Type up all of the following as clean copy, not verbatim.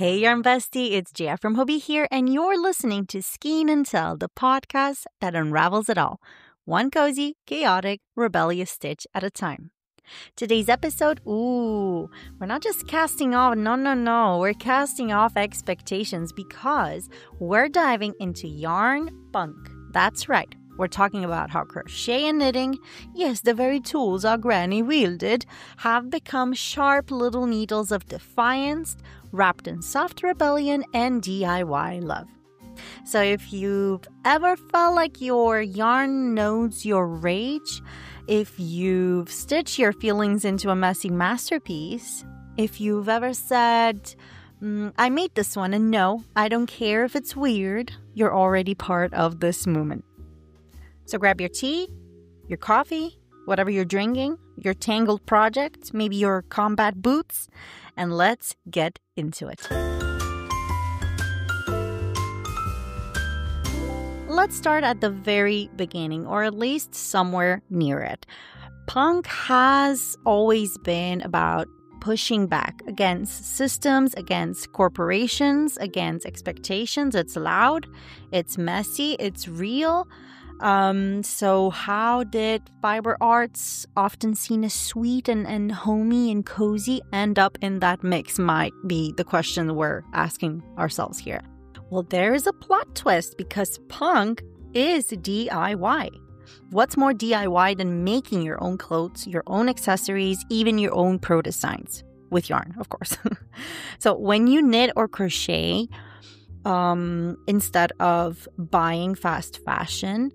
Hey, Yarn Bestie, it's Jia from Hobbii here, and you're listening to Skein and Tell, the podcast that unravels it all, one cozy, chaotic, rebellious stitch at a time. Today's episode, we're not just casting off, no, we're casting off expectations because we're diving into yarn punk. That's right. We're talking about how crochet and knitting, yes, the very tools our granny wielded, have become sharp little needles of defiance, wrapped in soft rebellion and DIY love. So if you've ever felt like your yarn knows your rage, if you've stitched your feelings into a messy masterpiece, if you've ever said, I made this one and no, I don't care if it's weird, you're already part of this movement. So grab your tea, your coffee, whatever you're drinking, your tangled project, maybe your combat boots, and let's get into it. Let's start at the very beginning, or at least somewhere near it. Punk has always been about pushing back against systems, against corporations, against expectations. It's loud, it's messy, it's real. So how did fiber arts, often seen as sweet and homey and cozy, end up in that mix might be the question we're asking ourselves here. Well, there is a plot twist because punk is DIY. What's more DIY than making your own clothes, your own accessories, even your own pro-designs? With yarn, of course. So when you knit or crochet, instead of buying fast fashion,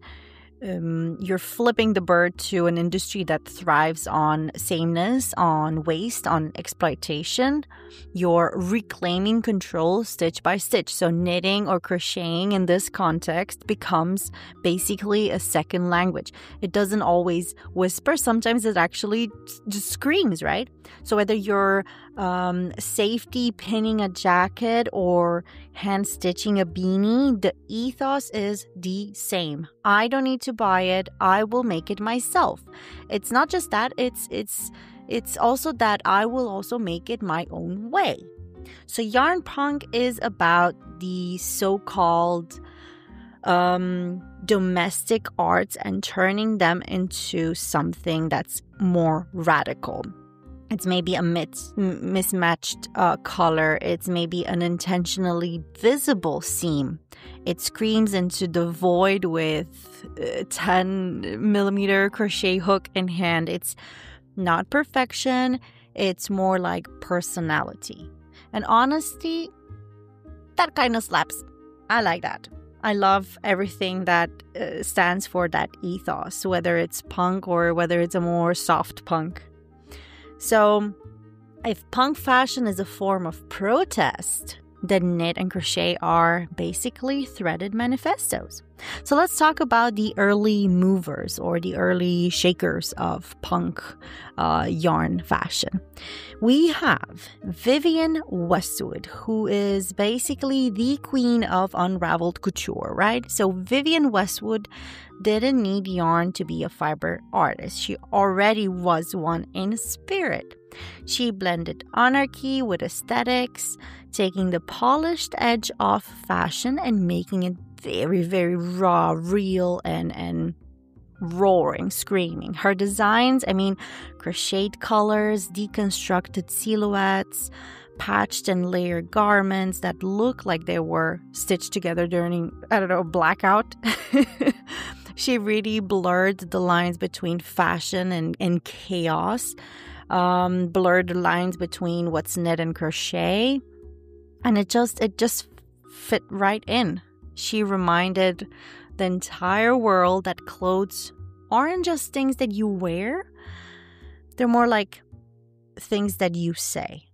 you're flipping the bird to an industry that thrives on sameness, on waste, on exploitation. You're reclaiming control stitch by stitch. So knitting or crocheting in this context becomes basically a second language. It doesn't always whisper. Sometimes it actually just screams, right? So whether you're safety pinning a jacket or hand stitching a beanie, the ethos is the same. I don't need to buy it. I will make it myself. It's not just that. It's also that I will also make it my own way. So yarn punk is about the so-called domestic arts and turning them into something that's more radical. It's maybe a mismatched color. It's maybe an intentionally visible seam. It screams into the void with 10mm crochet hook in hand. It's not perfection. It's more like personality. And honesty, that kind of slaps. I like that. I love everything that stands for that ethos, whether it's punk or whether it's a more soft punk. So, if punk fashion is a form of protest, then knit and crochet are basically threaded manifestos. So let's talk about the early movers or the early shakers of punk yarn fashion. We have Vivienne Westwood, who is basically the queen of unraveled couture, right? So Vivienne Westwood didn't need yarn to be a fiber artist. She already was one in spirit. She blended anarchy with aesthetics, taking the polished edge off fashion and making it very, very raw, real, and roaring, screaming. Her designs, crocheted colors, deconstructed silhouettes, patched and layered garments that look like they were stitched together during, blackout. She really blurred the lines between fashion and chaos, blurred the lines between what's knit and crochet, and it just fit right in. She reminded the entire world that clothes aren't just things that you wear, they're more like things that you say.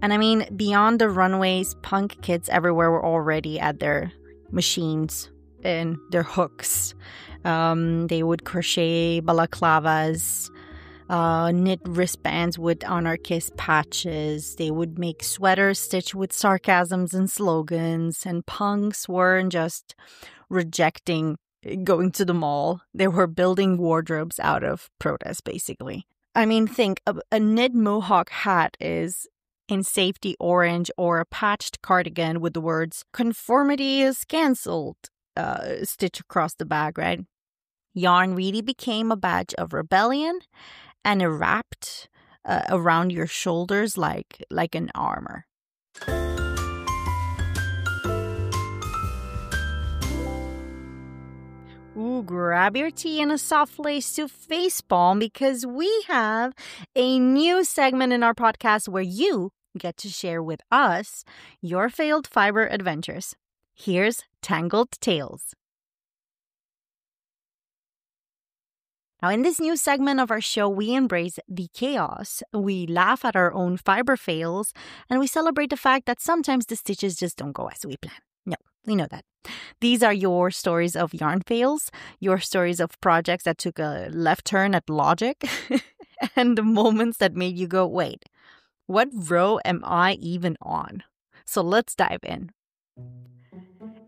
And beyond the runways, punk kids everywhere were already at their machines and their hooks. They would crochet balaclavas, knit wristbands with anarchist patches. They would make sweaters stitched with sarcasms and slogans. And punks weren't just rejecting going to the mall. They were building wardrobes out of protest, basically. Think a knit mohawk hat is in safety orange or a patched cardigan with the words "conformity is cancelled" stitched across the bag, right? Yarn really became a badge of rebellion and it wrapped around your shoulders like an armor. Ooh, grab your tea and a soft lace to face palm because we have a new segment in our podcast where you get to share with us your failed fiber adventures. Here's Tangled Tales. Now, in this new segment of our show, we embrace the chaos, we laugh at our own fiber fails, and we celebrate the fact that sometimes the stitches just don't go as we plan. No, we know that. These are your stories of yarn fails, your stories of projects that took a left turn at logic, and the moments that made you go, wait, what row am I even on? So let's dive in.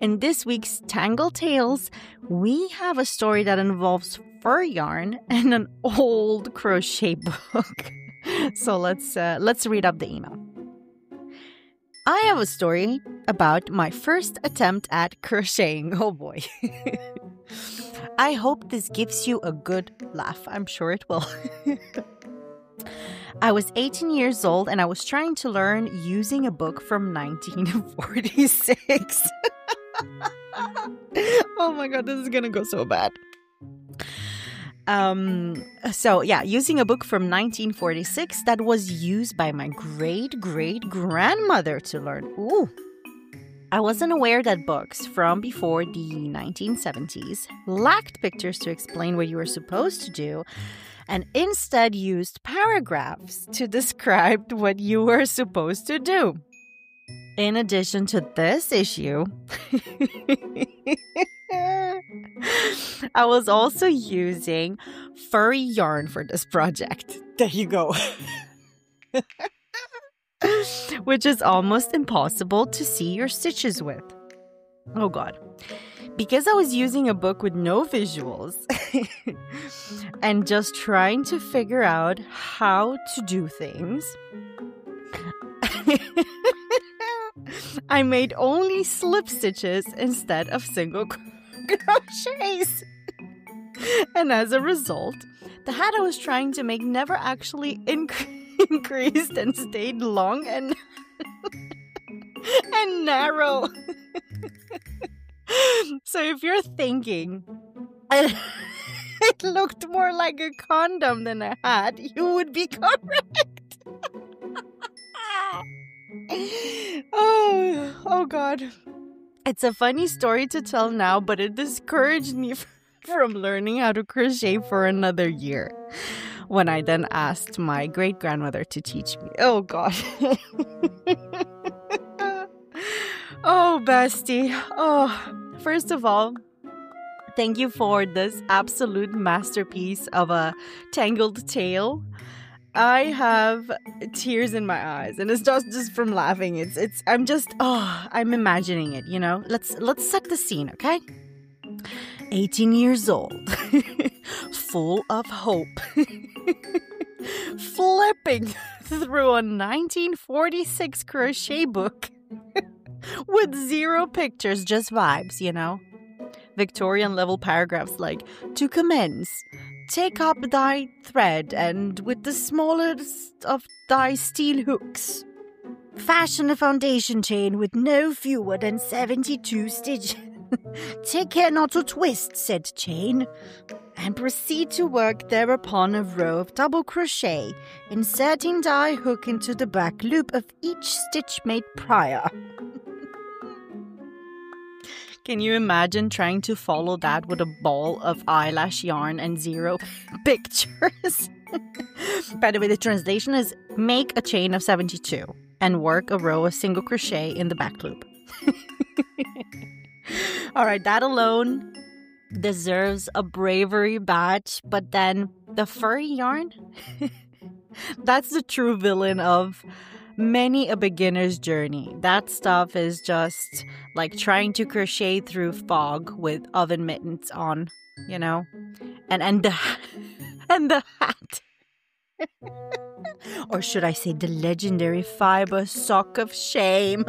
In this week's Tangled Tales, we have a story that involves fur yarn and an old crochet book. So let's read up the email. I have a story about my first attempt at crocheting. Oh boy. I hope this gives you a good laugh. I'm sure it will. I was 18 years old and I was trying to learn using a book from 1946. Oh my god, this is gonna go so bad. Using a book from 1946 that was used by my great-great-grandmother to learn. Ooh. I wasn't aware that books from before the 1970s lacked pictures to explain what you were supposed to do and instead used paragraphs to describe what you were supposed to do. In addition to this issue, I was also using furry yarn for this project. There you go. Which is almost impossible to see your stitches with. Oh god. Because I was using a book with no visuals and just trying to figure out how to do things, I made only slip stitches instead of single crochets. And as a result, the hat I was trying to make never actually increased and stayed long and narrow. So if you're thinking it looked more like a condom than a hat, you would be correct. Oh god. It's a funny story to tell now, but it discouraged me from learning how to crochet for another year when I then asked my great-grandmother to teach me. Oh god. Oh, bestie. Oh, first of all, thank you for this absolute masterpiece of a tangled tale. I have tears in my eyes, and it's just from laughing. I'm imagining it, you know? Let's set the scene, okay? 18 years old, full of hope, flipping through a 1946 crochet book with zero pictures, just vibes, you know? Victorian level paragraphs like, to commence, take up thy thread and with the smallest of thy steel hooks, fashion a foundation chain with no fewer than 72 stitches. Take care not to twist said chain, and proceed to work thereupon a row of double crochet, inserting thy hook into the back loop of each stitch made prior. Can you imagine trying to follow that with a ball of eyelash yarn and zero pictures? By the way, the translation is make a chain of 72 and work a row of single crochet in the back loop. All right, that alone deserves a bravery badge, but then the furry yarn? That's the true villain of many a beginner's journey. That stuff is just like trying to crochet through fog with oven mittens on, you know? And the hat. Or should I say the legendary fiber sock of shame?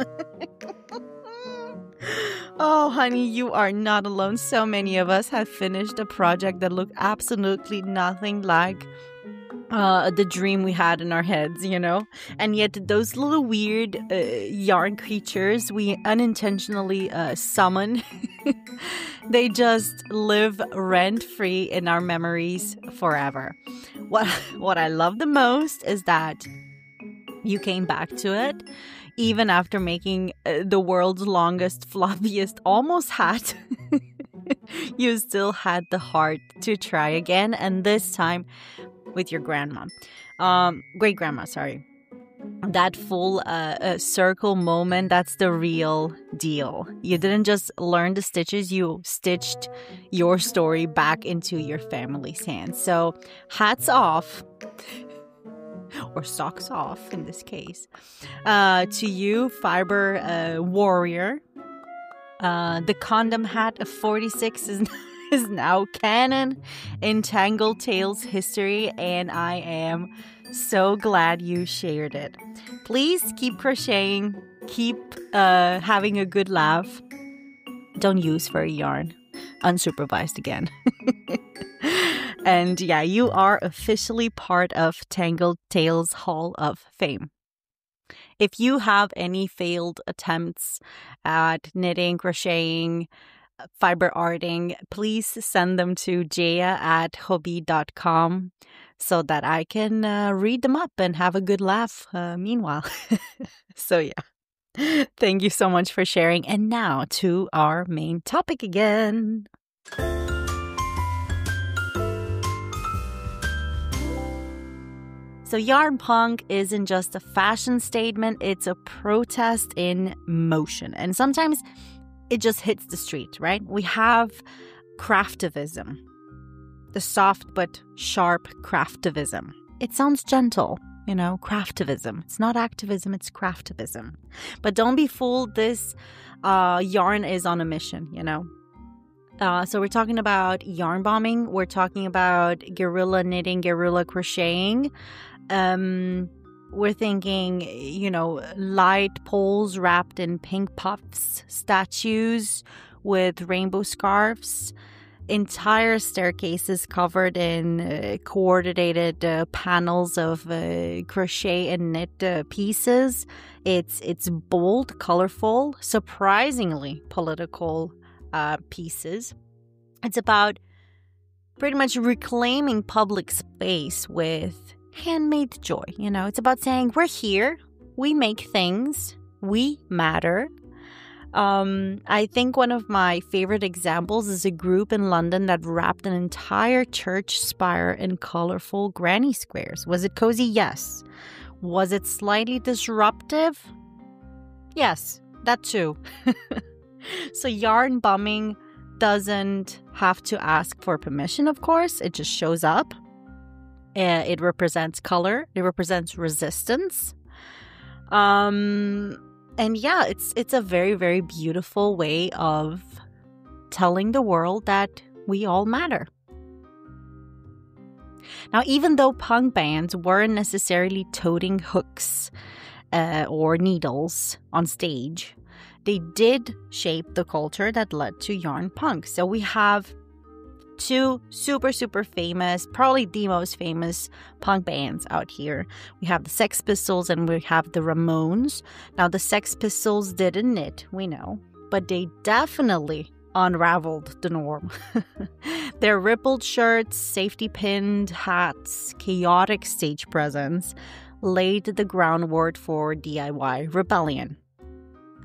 Oh, honey, you are not alone. So many of us have finished a project that looked absolutely nothing like the dream we had in our heads, you know? And yet those little weird yarn creatures we unintentionally summon, they just live rent-free in our memories forever. What I love the most is that you came back to it, even after making the world's longest, floppiest almost hat. You still had the heart to try again, and this time with your great-grandma, sorry. That full circle moment, that's the real deal. You didn't just learn the stitches, you stitched your story back into your family's hands. So hats off, or socks off in this case, to you, fiber warrior. The condom hat of 46 is now canon in Tangled Tales history, and I am so glad you shared it. Please keep crocheting, keep having a good laugh. Don't use furry yarn, unsupervised again. And yeah, you are officially part of Tangled Tales Hall of Fame. If you have any failed attempts at knitting, crocheting, fiber arting, please send them to jaya@hobbii.com so that I can read them up and have a good laugh meanwhile. So yeah, thank you so much for sharing. And now to our main topic again. So yarn punk isn't just a fashion statement, it's a protest in motion. And sometimes it just hits the street, right? We have craftivism, the soft but sharp craftivism. It sounds gentle, you know, craftivism. It's not activism, it's craftivism. But don't be fooled, this yarn is on a mission, you know. So we're talking about yarn bombing. We're talking about guerrilla knitting, guerrilla crocheting. We're thinking, you know, light poles wrapped in pink puffs, statues with rainbow scarves, entire staircases covered in coordinated panels of crochet and knit pieces. It's bold, colorful, surprisingly political pieces. It's about pretty much reclaiming public space with handmade joy. You know, it's about saying we're here, we make things, we matter. I think one of my favorite examples is a group in London that wrapped an entire church spire in colorful granny squares. Was it cozy? Yes. Was it slightly disruptive? Yes, that too. So yarn bombing doesn't have to ask for permission, of course. It just shows up. It represents color. It represents resistance. And yeah, it's a very, very beautiful way of telling the world that we all matter. Now, even though punk bands weren't necessarily toting hooks or needles on stage, they did shape the culture that led to yarn punk. So we have two super, super famous, probably the most famous punk bands out here. We have the Sex Pistols and we have the Ramones. Now, the Sex Pistols didn't knit, we know, but they definitely unraveled the norm. Their rippled shirts, safety pinned hats, chaotic stage presence laid the groundwork for DIY rebellion.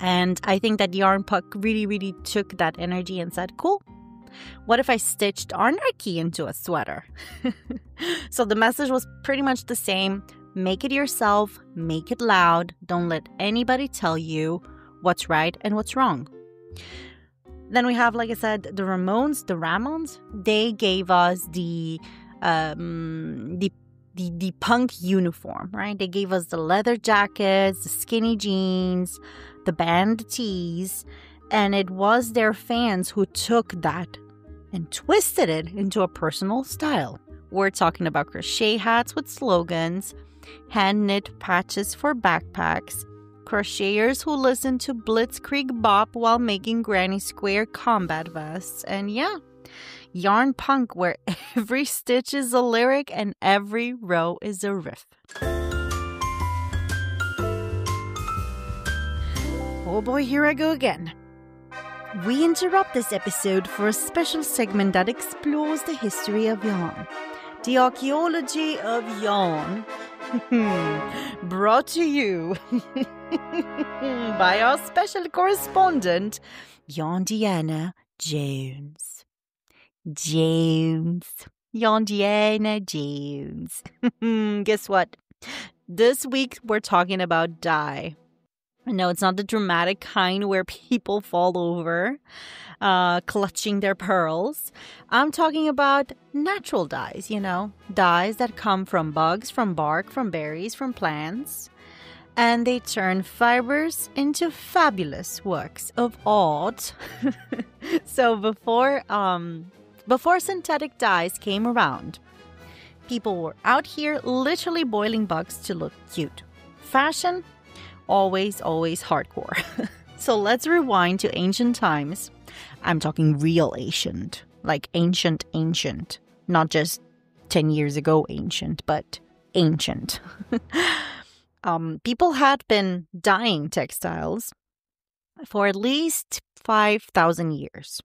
And I think that Yarn Puck really, really took that energy and said, cool, what if I stitched anarchy into a sweater? So the message was pretty much the same. Make it yourself, make it loud. Don't let anybody tell you what's right and what's wrong. Then we have, like I said, the Ramones. They gave us the punk uniform, right? They gave us the leather jackets, the skinny jeans, the band tees, and it was their fans who took that and twisted it into a personal style. we're talking about crochet hats with slogans, hand-knit patches for backpacks, crocheters who listen to Blitzkrieg Bop while making Granny Square combat vests, and yeah, yarn punk where every stitch is a lyric and every row is a riff. Oh boy, here I go again. We interrupt this episode for a special segment that explores the history of yarn. The Archaeology of Yarn. Brought to you by our special correspondent, Yarndiana Jones. Yarndiana Jones. Guess what? This week we're talking about dye. No, it's not the dramatic kind where people fall over, clutching their pearls. I'm talking about natural dyes, dyes that come from bugs, from bark, from berries, from plants. And they turn fibers into fabulous works of art. So before synthetic dyes came around, people were out here literally boiling bugs to look cute. Fashion? Always hardcore. So let's rewind to ancient times. I'm talking real ancient, like ancient, not just 10 years ago ancient, but ancient. People had been dyeing textiles for at least 5,000 years.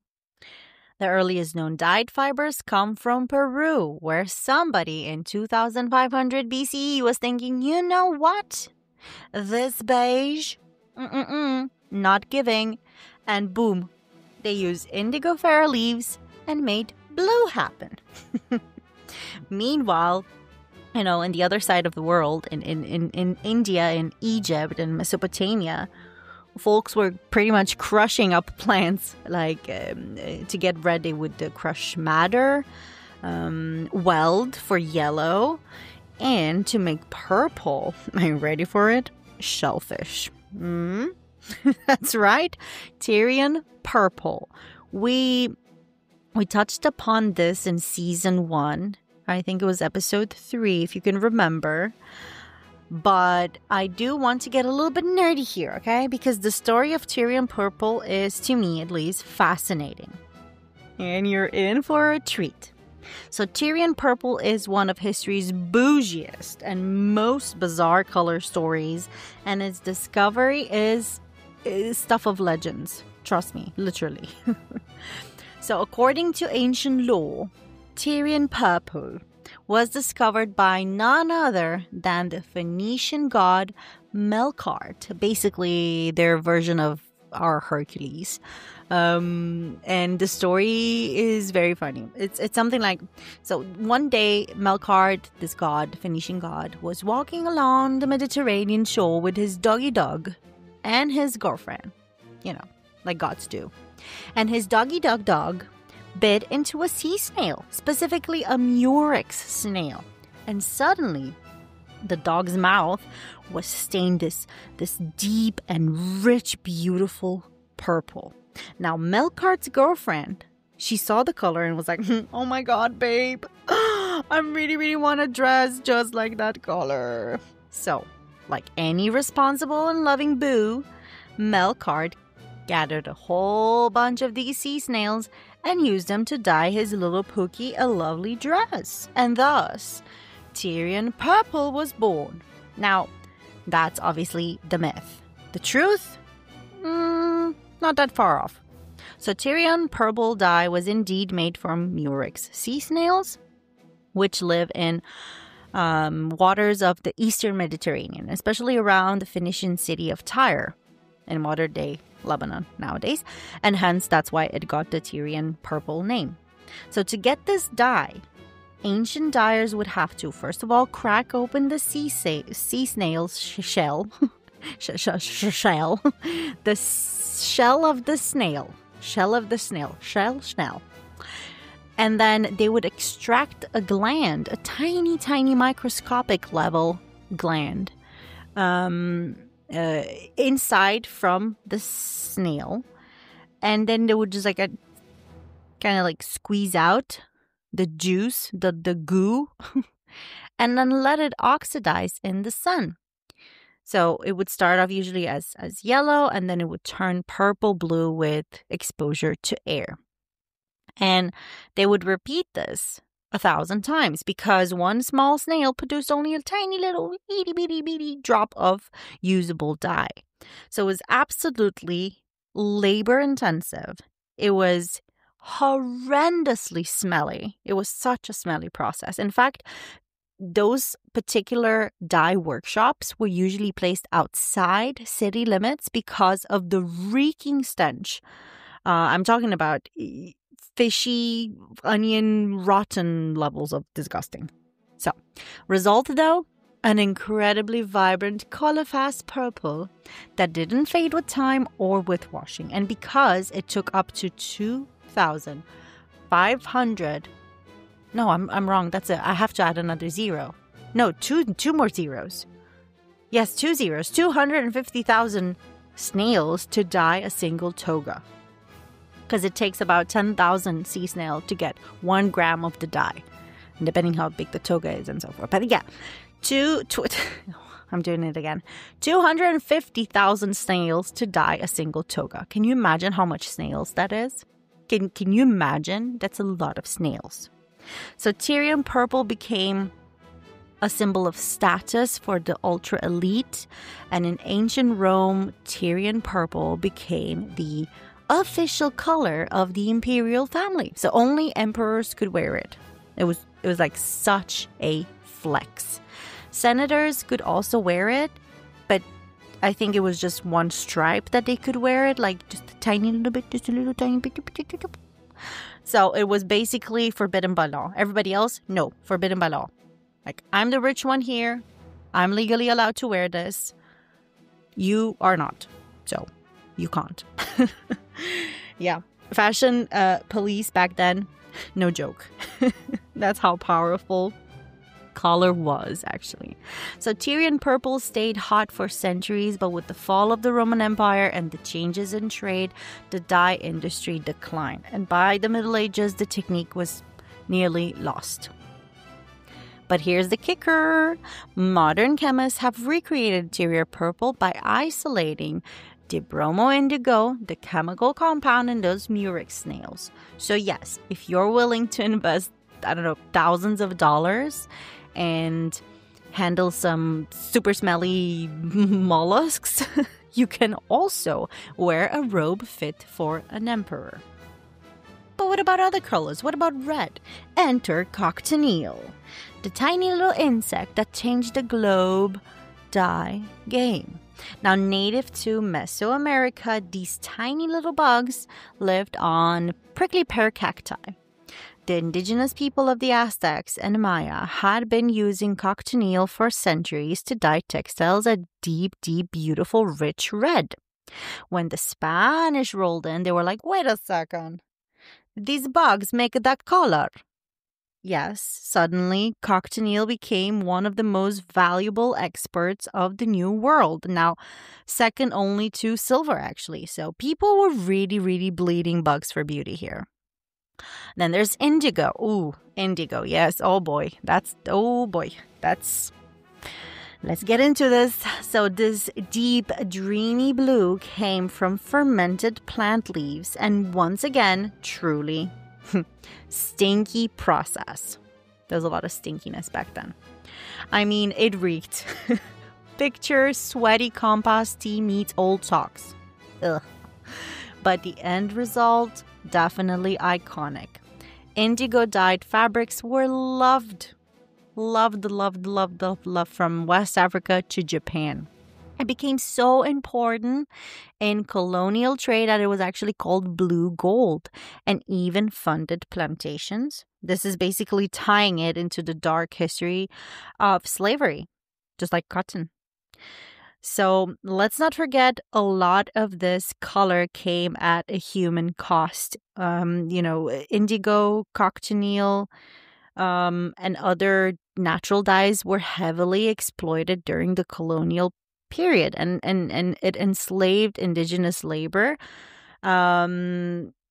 The earliest known dyed fibers come from Peru, where somebody in 2500 BCE was thinking, you know what? This beige, not giving, and boom, they used indigo fair leaves and made blue happen. Meanwhile, in the other side of the world, in India, in Egypt, and Mesopotamia, folks were pretty much crushing up plants. To get red, they would crush madder, weld for yellow, and to make purple, are you ready for it? Shellfish. That's right, Tyrion Purple. We touched upon this in season 1. I think it was episode 3, if you can remember. But I do want to get a little bit nerdy here, okay? Because the story of Tyrion Purple is, to me at least, fascinating. And you're in for a treat. So Tyrion Purple is one of history's bougiest and most bizarre color stories, and its discovery is stuff of legends. Trust me, literally. So according to ancient lore, Tyrion Purple was discovered by none other than the Phoenician god Melkart, basically their version of our Hercules. And the story is very funny. It's something like, so one day Melkart, this god, Phoenician god, was walking along the Mediterranean shore with his doggy dog and his girlfriend, like gods do. And his doggy dog bit into a sea snail, specifically a murex snail. And suddenly the dog's mouth was stained this deep and rich, beautiful purple. Now, Melkart's girlfriend, she saw the color and was like, oh my god, babe, I really want a dress just like that color. So, like any responsible and loving boo, Melkart gathered a whole bunch of these sea snails and used them to dye his little Pookie a lovely dress. And thus, Tyrion Purple was born. Now, that's obviously the myth. The truth? Not that far off. So Tyrion Purple dye was indeed made from murex sea snails, which live in waters of the Eastern Mediterranean, especially around the Phoenician city of Tyre in modern-day Lebanon nowadays, and hence that's why it got the Tyrion Purple name. So to get this dye, ancient dyers would have to, first of all, crack open the sea snail's shell, the shell of the snail. And then they would extract a gland, a tiny microscopic level gland, inside from the snail. And then they would just kind of squeeze out the juice, the goo, and then let it oxidize in the sun. So it would start off usually as yellow, and then it would turn purple blue with exposure to air. And they would repeat this 1,000 times because one small snail produced only a tiny little itty bitty bitty drop of usable dye. So it was absolutely labor intensive. It was horrendously smelly. It was such a smelly process. In fact, those particular dye workshops were usually placed outside city limits because of the reeking stench. I'm talking about fishy, onion, rotten levels of disgusting. So, result though, an incredibly vibrant, color-fast purple that didn't fade with time or with washing. And because it took up to 2,500... No, I'm wrong. That's it. I have to add another zero. No, two more zeros. Yes, 2 zeros. 250,000 snails to dye a single toga. Because it takes about 10,000 sea snail to get 1 gram of the dye, depending how big the toga is and so forth. But yeah, I'm doing it again. 250,000 snails to dye a single toga. Can you imagine how much snails that is? Can you imagine? That's a lot of snails. So Tyrion Purple became a symbol of status for the ultra elite, and in ancient Rome, Tyrion Purple became the official color of the imperial family. So only emperors could wear it. It was like such a flex. Senators could also wear it, but I think it was just one stripe that they could wear it, like just a tiny little bit, just a little tiny bit. So it was basically forbidden by law. Everybody else, no, forbidden by law. Like, I'm the rich one here. I'm legally allowed to wear this. You are not. So you can't. Yeah. Fashion police back then, no joke. That's how powerful color was, actually. So Tyrion Purple stayed hot for centuries, but with the fall of the Roman Empire and the changes in trade, the dye industry declined. And by the Middle Ages, the technique was nearly lost. But here's the kicker. Modern chemists have recreated Tyrion Purple by isolating dibromo-indigo, the chemical compound in those murex snails. So yes, if you're willing to invest, I don't know, thousands of dollars and handle some super smelly mollusks, you can also wear a robe fit for an emperor. But what about other colors? What about red? Enter cochineal, the tiny little insect that changed the globe dye game. Now, native to Mesoamerica, these tiny little bugs lived on prickly pear cacti. The indigenous people of the Aztecs and Maya had been using cochineal for centuries to dye textiles a deep, deep, beautiful, rich red. When the Spanish rolled in, they were like, wait a second. These bugs make that color. Yes, suddenly cochineal became one of the most valuable exports of the New World. Now, second only to silver, actually. So people were really, really bleeding bugs for beauty here. Then there's indigo. Ooh, indigo. Yes. Oh boy. Let's get into this. So this deep, dreamy blue came from fermented plant leaves, and once again, truly stinky process. There was a lot of stinkiness back then. I mean, it reeked. Picture sweaty compost tea meets old socks. Ugh. But the end result, definitely iconic. Indigo dyed fabrics were loved from West Africa to Japan. It became so important in colonial trade that it was actually called blue gold and even funded plantations. This is basically tying it into the dark history of slavery, just like cotton. So let's not forget, a lot of this color came at a human cost. Indigo, cochineal, and other natural dyes were heavily exploited during the colonial period, and it enslaved indigenous labor.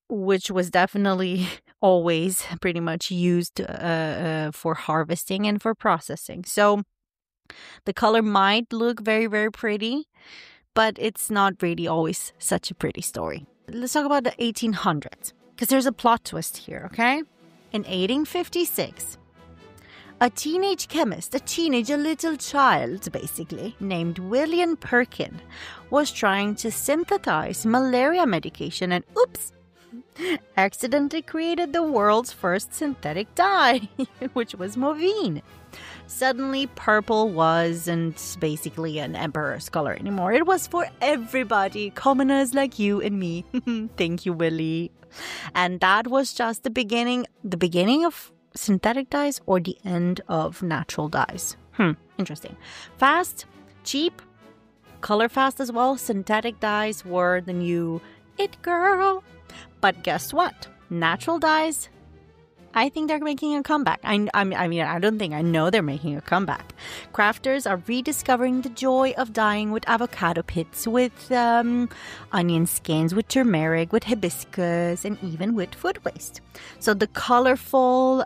which was definitely always pretty much used for harvesting and for processing. So the color might look very, very pretty, but it's not really always such a pretty story. Let's talk about the 1800s, because there's a plot twist here, okay? In 1856, a teenage chemist, a little child, basically, named Vivienne Perkin, was trying to synthesize malaria medication and, oops, accidentally created the world's first synthetic dye, which was Movine. Suddenly, purple wasn't basically an emperor's color anymore. It was for everybody, commoners like you and me. Thank you, Willie. And that was just the beginning of synthetic dyes or the end of natural dyes. Interesting. Fast, cheap, color fast as well. Synthetic dyes were the new it girl. But guess what? Natural dyes, I think they're making a comeback. I know they're making a comeback. Crafters are rediscovering the joy of dyeing with avocado pits, with onion skins, with turmeric, with hibiscus, and even with food waste. So the colorful,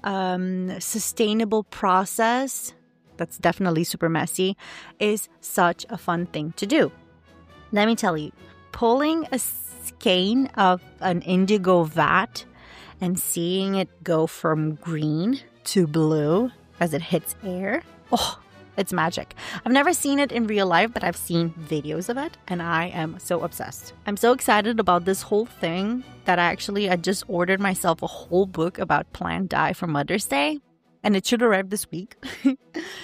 sustainable process, that's definitely super messy, is such a fun thing to do. Let me tell you, pulling a skein of an indigo vat and seeing it go from green to blue as it hits air, oh, it's magic. I've never seen it in real life, but I've seen videos of it, and I am so obsessed. I'm so excited about this whole thing that I just ordered myself a whole book about plant dye for Mother's Day, and it should arrive this week.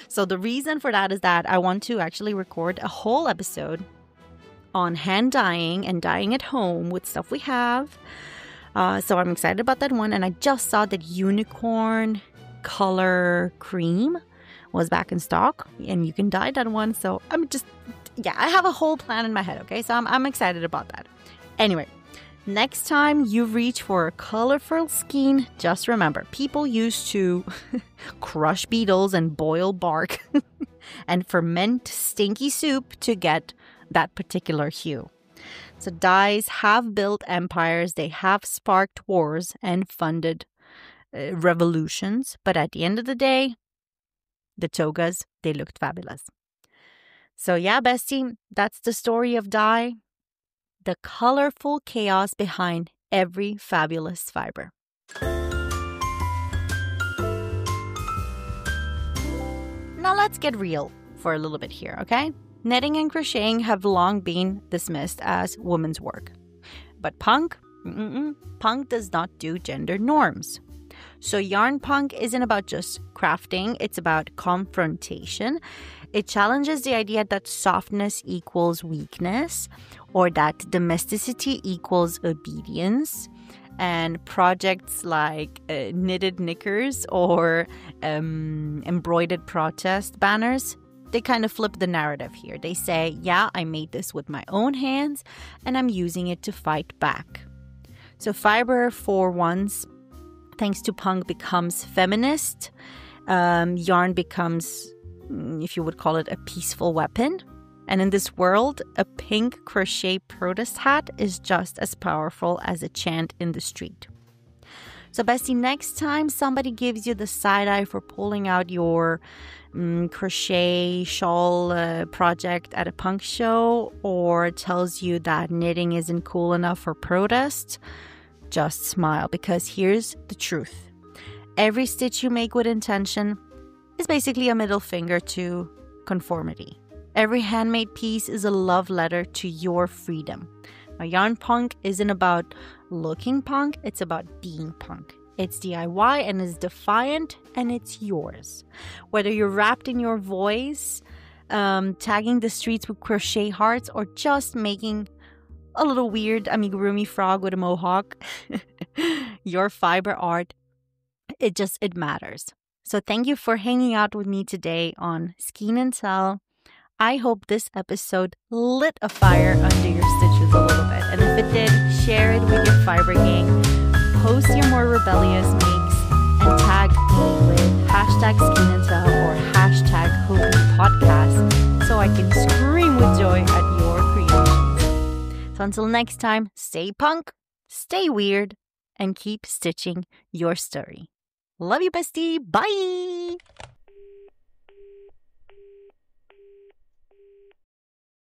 So the reason for that is that I want to actually record a whole episode on hand dyeing and dyeing at home with stuff we have. So I'm excited about that one. And I just saw that unicorn color cream was back in stock, and you can dye that one. So I have a whole plan in my head. Okay, so I'm excited about that. Anyway, next time you reach for a colorful skein, just remember, people used to crush beetles and boil bark and ferment stinky soup to get that particular hue. So dyes have built empires, they have sparked wars and funded revolutions. But at the end of the day, the togas, they looked fabulous. So yeah, bestie, that's the story of dye. The colorful chaos behind every fabulous fiber. Now let's get real for a little bit here, okay? Knitting and crocheting have long been dismissed as women's work. But punk does not do gender norms. So yarn punk isn't about just crafting, it's about confrontation. It challenges the idea that softness equals weakness, or that domesticity equals obedience. And projects like knitted knickers or embroidered protest banners, they kind of flip the narrative here. They say, yeah, I made this with my own hands and I'm using it to fight back. So fiber, for once, thanks to punk, becomes feminist. Yarn becomes, if you would call it, a peaceful weapon. And in this world, a pink crochet protest hat is just as powerful as a chant in the street. So bestie, next time somebody gives you the side-eye for pulling out your crochet shawl project at a punk show, or tells you that knitting isn't cool enough for protest, just smile, because here's the truth. Every stitch you make with intention is basically a middle finger to conformity. Every handmade piece is a love letter to your freedom. Now, yarn punk isn't about looking punk, it's about being punk. It's DIY and it's defiant and it's yours. Whether you're wrapped in your voice, tagging the streets with crochet hearts, or just making a little weird amigurumi frog with a mohawk, your fiber art, it matters. So thank you for hanging out with me today on Skein and Tell. I hope this episode lit a fire under your stitches a little bit. And if it did, share it with your fiber gang. Post your more rebellious makes and tag me with #SkeinandTell or #Hobbii podcast so I can scream with joy at your creations. So until next time, stay punk, stay weird, and keep stitching your story. Love you, bestie. Bye.